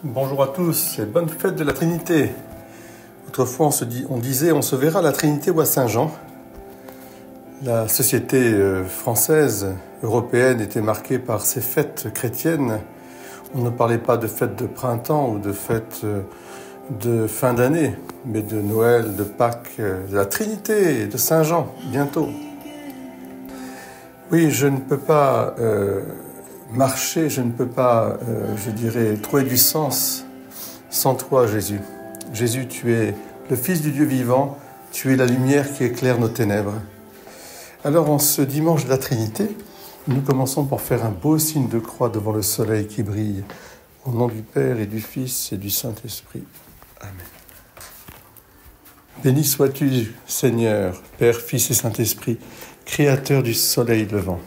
Bonjour à tous et bonne fête de la Trinité. Autrefois, on disait on se verra à la Trinité ou à Saint-Jean. La société française, européenne était marquée par ces fêtes chrétiennes. On ne parlait pas de fêtes de printemps ou de fêtes de fin d'année, mais de Noël, de Pâques, de la Trinité, de Saint-Jean, bientôt. Oui, je ne peux pas marcher, je ne peux pas, trouver du sens sans toi, Jésus. Jésus, tu es le Fils du Dieu vivant, tu es la lumière qui éclaire nos ténèbres. Alors, en ce dimanche de la Trinité, nous commençons par faire un beau signe de croix devant le soleil qui brille, au nom du Père et du Fils et du Saint-Esprit. Amen. Béni sois-tu, Seigneur, Père, Fils et Saint-Esprit, Créateur du soleil levant.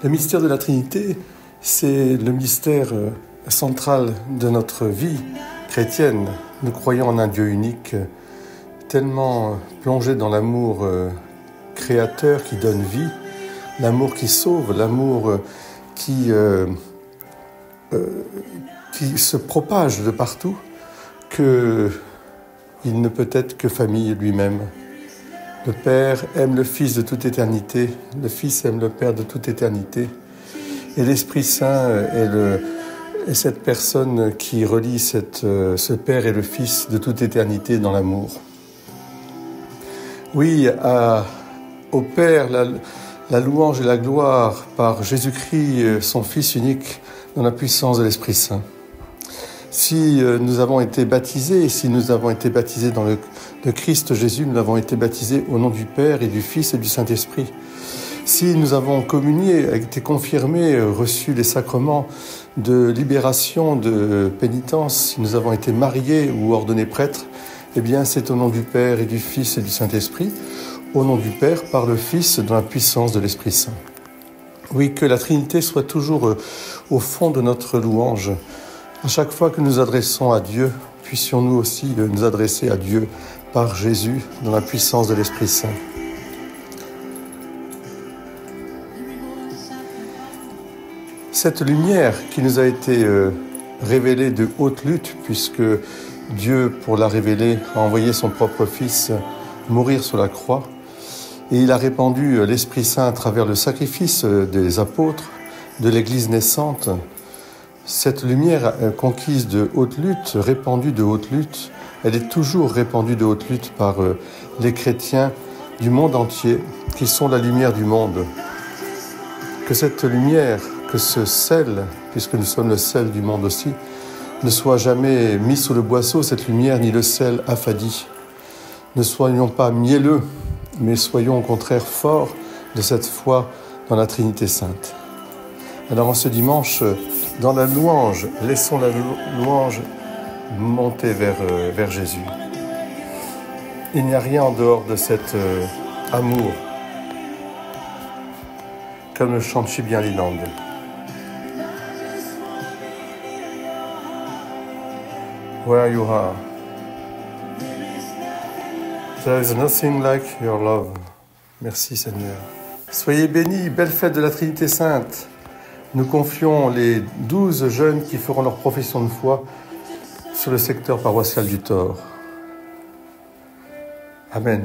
Le mystère de la Trinité, c'est le mystère central de notre vie chrétienne. Nous croyons en un Dieu unique, tellement plongé dans l'amour créateur qui donne vie, l'amour qui sauve, l'amour qui se propage de partout, qu'il ne peut être que famille lui-même. Le Père aime le Fils de toute éternité, le Fils aime le Père de toute éternité, et l'Esprit Saint est cette personne qui relie ce Père et le Fils de toute éternité dans l'amour. Oui, au Père, la louange et la gloire par Jésus-Christ, son Fils unique, dans la puissance de l'Esprit Saint. Si nous avons été baptisés, dans le Christ Jésus, nous avons été baptisés au nom du Père et du Fils et du Saint-Esprit. Si nous avons communié, été confirmés, reçu les sacrements de libération, de pénitence, si nous avons été mariés ou ordonnés prêtres, eh bien c'est au nom du Père et du Fils et du Saint-Esprit, au nom du Père par le Fils dans la puissance de l'Esprit Saint. Oui, que la Trinité soit toujours au fond de notre louange. À chaque fois que nous adressons à Dieu, puissions-nous aussi nous adresser à Dieu par Jésus dans la puissance de l'Esprit Saint. Cette lumière qui nous a été révélée de haute lutte, puisque Dieu, pour la révéler, a envoyé son propre Fils mourir sur la croix, et il a répandu l'Esprit Saint à travers le sacrifice des apôtres, de l'Église naissante. Cette lumière conquise de haute lutte, répandue de haute lutte, elle est toujours répandue de haute lutte par les chrétiens du monde entier, qui sont la lumière du monde. Que cette lumière, que ce sel, puisque nous sommes le sel du monde aussi, ne soit jamais mis sous le boisseau, cette lumière, ni le sel affadi. Ne soyons pas mielleux, mais soyons au contraire forts de cette foi dans la Trinité Sainte. Alors en ce dimanche, dans la louange, laissons la louange monter vers Jésus. Il n'y a rien en dehors de cet amour, comme le chante Chibien Liland. Where you are, there is nothing like your love. Merci Seigneur. Soyez bénis, belle fête de la Trinité Sainte. Nous confions les 12 jeunes qui feront leur profession de foi sur le secteur paroissial du Thor. Amen.